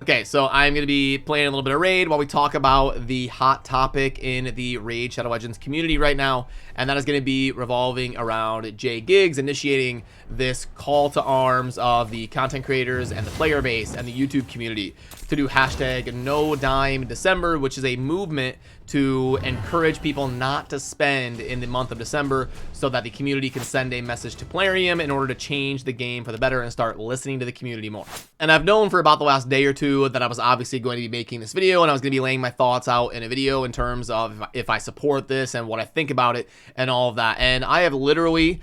Okay, so I'm going to be playing a little bit of Raid while we talk about the hot topic in the Raid Shadow Legends community right now, and that is going to be revolving around Jay Giggs initiating this call to arms of the content creators and the player base and the YouTube community to do hashtag NoDimeDecember, which is a movement to encourage people not to spend in the month of December so that the community can send a message to Plarium in order to change the game for the better and start listening to the community more. And I've known for about the last day or two that I was obviously going to be making this video, and I was going to be laying my thoughts out in a video in terms of if I support this and what I think about it and all of that. And I have literally,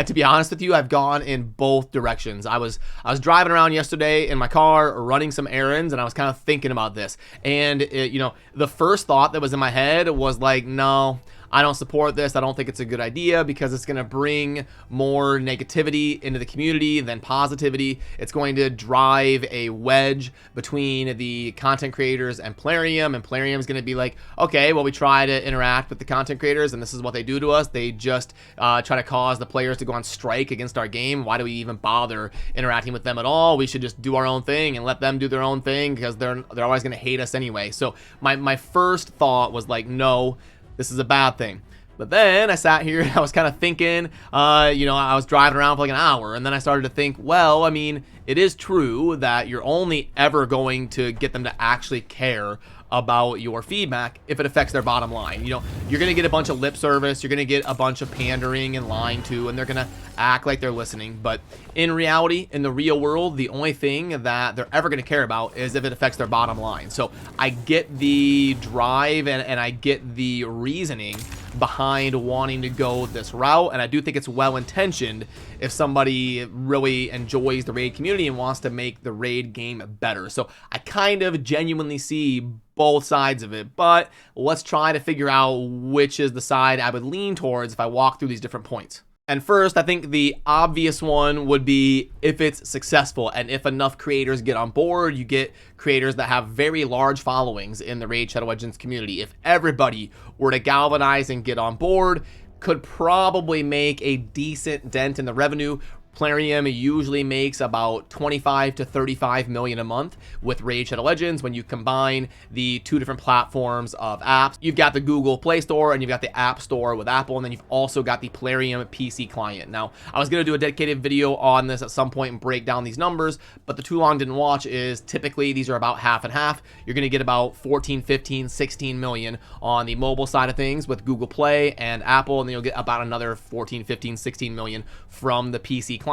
to be honest with you, I've gone in both directions. I was driving around yesterday in my car running some errands, and I was kind of thinking about this. And the first thought that was in my head was like, no, I don't support this. I don't think it's a good idea because it's going to bring more negativity into the community than positivity. It's going to drive a wedge between the content creators and Plarium, and Plarium's going to be like, okay, well, we try to interact with the content creators, and this is what they do to us. They just try to cause the players to go on strike against our game. Why do we even bother interacting with them at all? We should just do our own thing and let them do their own thing because they're always going to hate us anyway. So my first thought was like, no, this is a bad thing. But then I sat here and I was kind of thinking, I was driving around for like an hour, and then I started to think, well, I mean, it is true that you're only ever going to get them to actually care about your feedback if it affects their bottom line. You're going to get a bunch of lip service, you're going to get a bunch of pandering and lying to, and they're going to act like they're listening. But in reality, in the real world, the only thing that they're ever going to care about is if it affects their bottom line. So I get the drive and I get the reasoning behind wanting to go this route, and I do think it's well-intentioned if somebody really enjoys the Raid community and wants to make the Raid game better. So I kind of genuinely see both sides of it, but let's try to figure out which is the side I would lean towards if I walk through these different points. And first, I think the obvious one would be if it's successful and if enough creators get on board. You get creators that have very large followings in the Raid Shadow Legends community. If everybody were to galvanize and get on board, could probably make a decent dent in the revenue. Plarium usually makes about 25 to 35 million a month with Raid Shadow Legends when you combine the two different platforms of apps. You've got the Google Play Store and you've got the App Store with Apple, and then you've also got the Plarium PC client. Now, I was going to do a dedicated video on this at some point and break down these numbers, but the too long didn't watch is typically these are about half and half. You're going to get about 14, 15, 16 million on the mobile side of things with Google Play and Apple, and then you'll get about another 14, 15, 16 million from the PC client.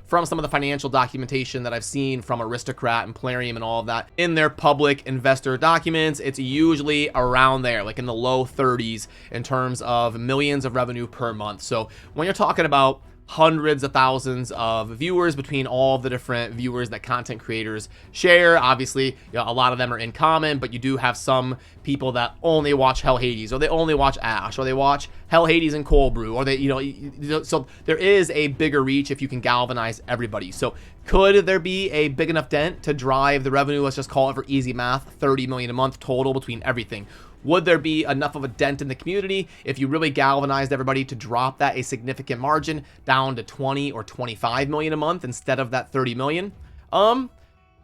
From some of the financial documentation that I've seen from Aristocrat and Plarium and all of that in their public investor documents, it's usually around there, like in the low 30s in terms of millions of revenue per month. So when you're talking about hundreds of thousands of viewers between all the different viewers that content creators share, obviously, a lot of them are in common, but you do have some people that only watch Hell Hades, or they only watch Ash, or they watch Hell Hades and Cold Brew, or they, so there is a bigger reach if you can galvanize everybody. So could there be a big enough dent to drive the revenue? Let's just call it, for easy math, 30 million a month total between everything. Would there be enough of a dent in the community if you really galvanized everybody to drop that a significant margin down to 20 or 25 million a month instead of that 30 million?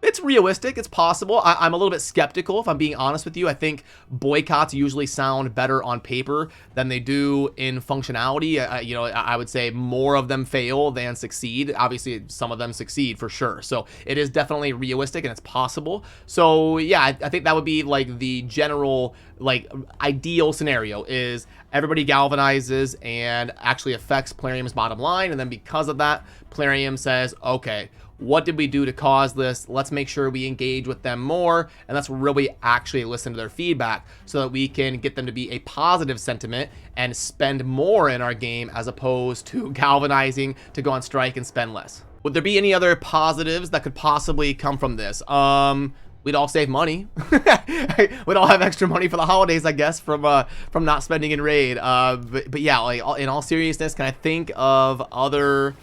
It's realistic. It's possible. I'm a little bit skeptical, if I'm being honest with you. I think boycotts usually sound better on paper than they do in functionality. I would say more of them fail than succeed. Obviously, some of them succeed for sure. So it is definitely realistic and it's possible. So yeah, I think that would be like the general, like, ideal scenario is everybody galvanizes and actually affects Plarium's bottom line. And then because of that, Plarium says, okay, what did we do to cause this? Let's make sure we engage with them more, and let's really actually listen to their feedback so that we can get them to be a positive sentiment and spend more in our game as opposed to galvanizing to go on strike and spend less. Would there be any other positives that could possibly come from this? We'd all save money. We'd all have extra money for the holidays, I guess, from not spending in Raid. But yeah, like, in all seriousness, can I think of other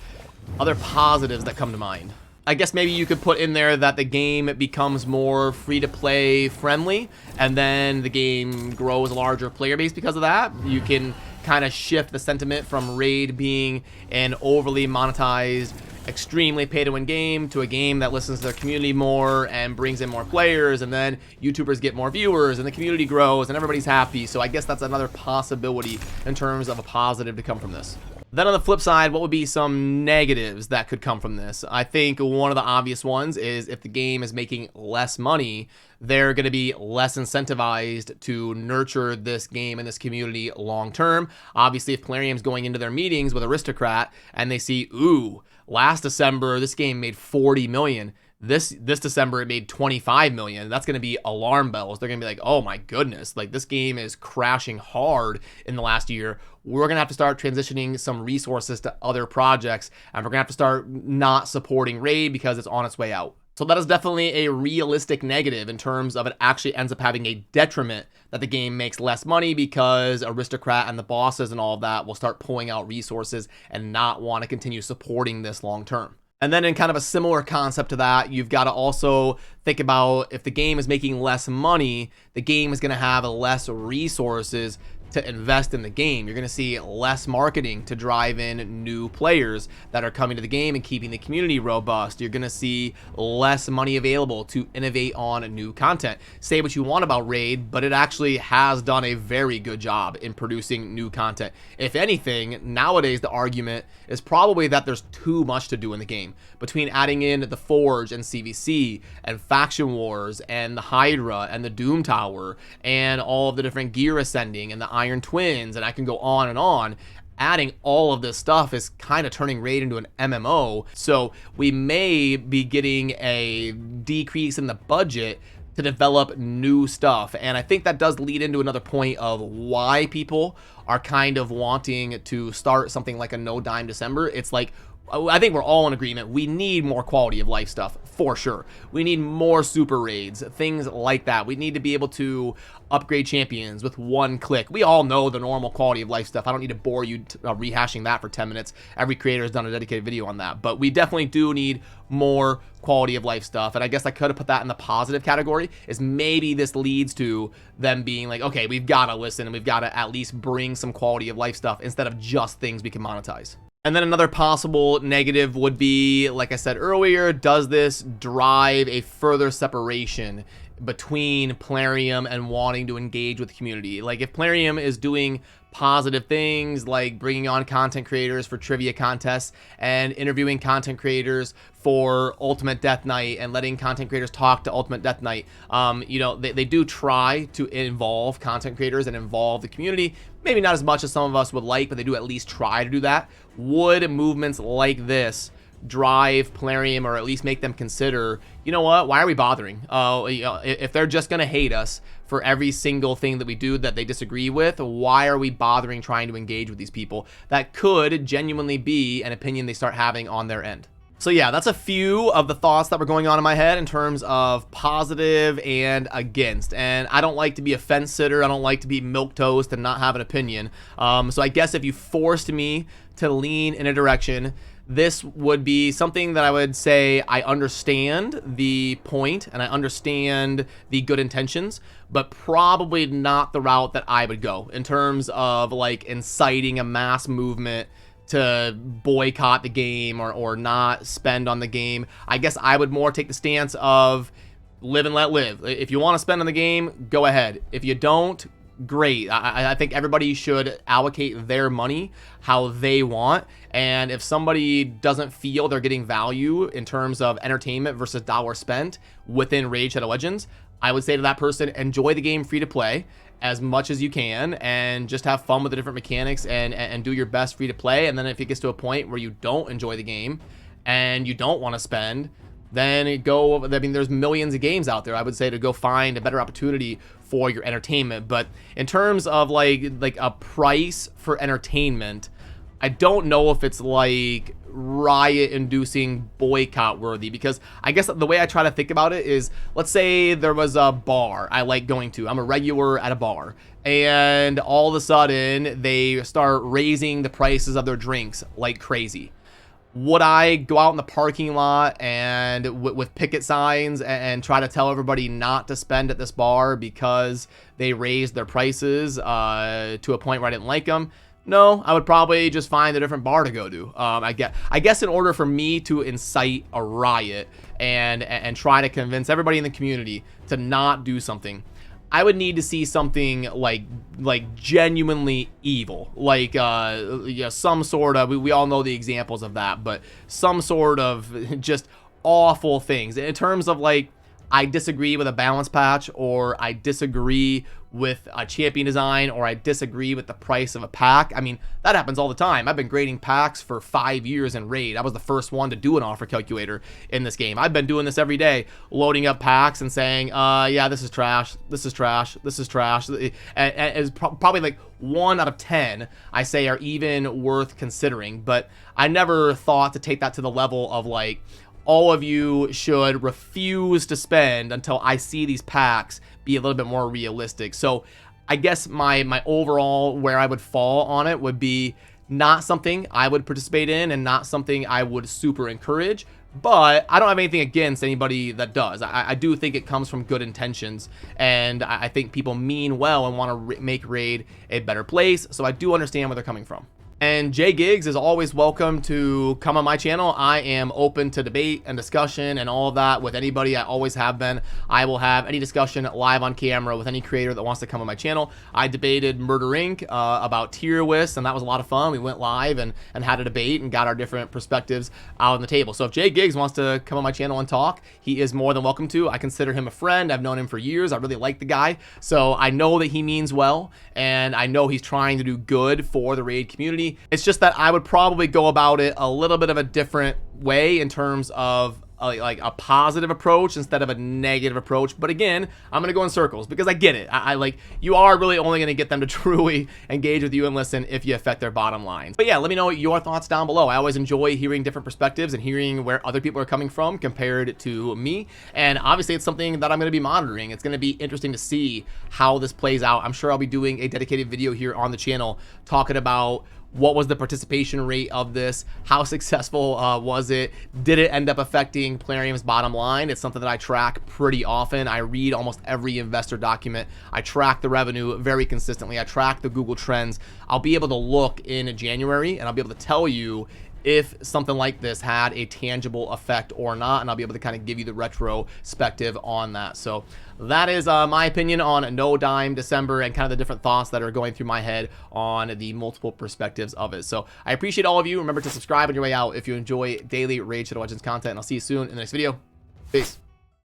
positives that come to mind? I guess maybe you could put in there that the game becomes more free-to-play friendly, and then the game grows a larger player base because of that. You can kind of shift the sentiment from Raid being an overly monetized extremely pay-to-win game to a game that listens to their community more and brings in more players, and then YouTubers get more viewers and the community grows and everybody's happy. So I guess that's another possibility in terms of a positive to come from this. Then on the flip side, what would be some negatives that could come from this? I think one of the obvious ones is if the game is making less money, they're going to be less incentivized to nurture this game and this community long term. Obviously, if Plarium's going into their meetings with Aristocrat and they see, ooh, last December this game made 40 million. This December it made 25 million. That's going to be alarm bells. They're going to be like, oh my goodness, like this game is crashing hard in the last year. We're going to have to start transitioning some resources to other projects, and we're going to have to start not supporting Raid because it's on its way out. So that is definitely a realistic negative in terms of it actually ends up having a detriment that the game makes less money because Aristocrat and the bosses and all of that will start pulling out resources and not want to continue supporting this long term. And then in kind of a similar concept to that, you've got to also think about if the game is making less money, the game is going to have less resources to invest in the game. You're going to see less marketing to drive in new players that are coming to the game and keeping the community robust. You're going to see less money available to innovate on new content. Say what you want about Raid, but it actually has done a very good job in producing new content. If anything, nowadays the argument is probably that there's too much to do in the game. Between adding in the Forge and CVC and Faction Wars and the Hydra and the Doom Tower and all of the different gear ascending and the Iron Twins, and I can go on and on. Adding all of this stuff is kind of turning Raid into an MMO, so we may be getting a decrease in the budget to develop new stuff. And I think that does lead into another point of why people are kind of wanting to start something like a NoDimeDecember. It's like, I think we're all in agreement. We need more quality of life stuff, for sure. We need more super raids, things like that. We need to be able to upgrade champions with one click. We all know the normal quality of life stuff. I don't need to bore you rehashing that for 10 minutes. Every creator has done a dedicated video on that. But we definitely do need more quality of life stuff. And I guess I could have put that in the positive category, is maybe this leads to them being like, okay, we've got to listen and we've got to at least bring some quality of life stuff instead of just things we can monetize. And then another possible negative would be, like I said earlier, does this drive a further separation between Plarium and wanting to engage with the community? Like if Plarium is doing positive things like bringing on content creators for trivia contests and interviewing content creators for Ultimate Death Night and letting content creators talk to Ultimate Death Night, you know, they do try to involve content creators and involve the community. Maybe not as much as some of us would like, but they do at least try to do that. Would movements like this drive Plarium, or at least make them consider, you know what, why are we bothering? You know, if they're just going to hate us for every single thing that we do that they disagree with, why are we bothering trying to engage with these people? That could genuinely be an opinion they start having on their end. So yeah, that's a few of the thoughts that were going on in my head in terms of positive and against. And I don't like to be a fence sitter. I don't like to be milquetoast and not have an opinion. So I guess if you forced me to lean in a direction, this would be something that I would say I understand the point and I understand the good intentions, but probably not the route that I would go in terms of like inciting a mass movement to boycott the game or not spend on the game. I guess I would more take the stance of live and let live. If you want to spend on the game, go ahead. If you don't, great. I think everybody should allocate their money how they want. And if somebody doesn't feel they're getting value in terms of entertainment versus dollar spent within Raid Shadow Legends, I would say to that person, enjoy the game free to play as much as you can and just have fun with the different mechanics and do your best free to play. And then if it gets to a point where you don't enjoy the game and you don't want to spend, then go, I mean, there's millions of games out there. I would say to go find a better opportunity for your entertainment. But in terms of like a price for entertainment, I don't know if it's like riot inducing, boycott worthy, because I guess the way I try to think about it is, let's say there was a bar I like going to. I'm a regular at a bar, and all of a sudden they start raising the prices of their drinks like crazy. Would I go out in the parking lot and with picket signs and try to tell everybody not to spend at this bar because they raised their prices to a point where I didn't like them? No, I would probably just find a different bar to go to. I guess in order for me to incite a riot and try to convince everybody in the community to not do something, I would need to see something like genuinely evil, like yeah, some sort of, we all know the examples of that, but some sort of just awful things in terms of like, I disagree with a balance patch, or I disagree with a champion design, or I disagree with the price of a pack. I mean, that happens all the time. I've been grading packs for 5 years in Raid. I was the first one to do an offer calculator in this game. I've been doing this every day, loading up packs and saying, yeah, this is trash, this is trash, this is trash. And it's probably like 1 out of 10 I say are even worth considering, but I never thought to take that to the level of like, all of you should refuse to spend until I see these packs be a little bit more realistic. So I guess my overall where I would fall on it would be not something I would participate in and not something I would super encourage, but I don't have anything against anybody that does. I do think it comes from good intentions, and I think people mean well and want to make Raid a better place, so I do understand where they're coming from. And Jay Giggs is always welcome to come on my channel. I am open to debate and discussion and all of that with anybody. I always have been. I will have any discussion live on camera with any creator that wants to come on my channel. I debated Murder Inc. About tier lists, and that was a lot of fun. We went live and had a debate and got our different perspectives out on the table. So if Jay Giggs wants to come on my channel and talk, he is more than welcome to. I consider him a friend. I've known him for years. I really like the guy. So I know that he means well, and I know he's trying to do good for the Raid community. It's just that I would probably go about it a little bit of a different way in terms of like a positive approach instead of a negative approach. But again, I'm gonna go in circles because I get it. I like, you are really only gonna get them to truly engage with you and listen if you affect their bottom lines. But yeah, let me know your thoughts down below. I always enjoy hearing different perspectives and hearing where other people are coming from compared to me. And obviously it's something that I'm gonna be monitoring. It's gonna be interesting to see how this plays out. I'm sure I'll be doing a dedicated video here on the channel talking about what was the participation rate of this, how successful was it, did it end up affecting Plarium's bottom line? It's something that I track pretty often. I read almost every investor document. I track the revenue very consistently. I track the Google Trends. I'll be able to look in January and I'll be able to tell you if something like this had a tangible effect or not, and I'll be able to kind of give you the retrospective on that. So that is my opinion on NoDimeDecember and kind of the different thoughts that are going through my head on the multiple perspectives of it. So I appreciate all of you. Remember to subscribe on your way out if you enjoy daily Raid Shadow Legends content, and I'll see you soon in the next video. Peace.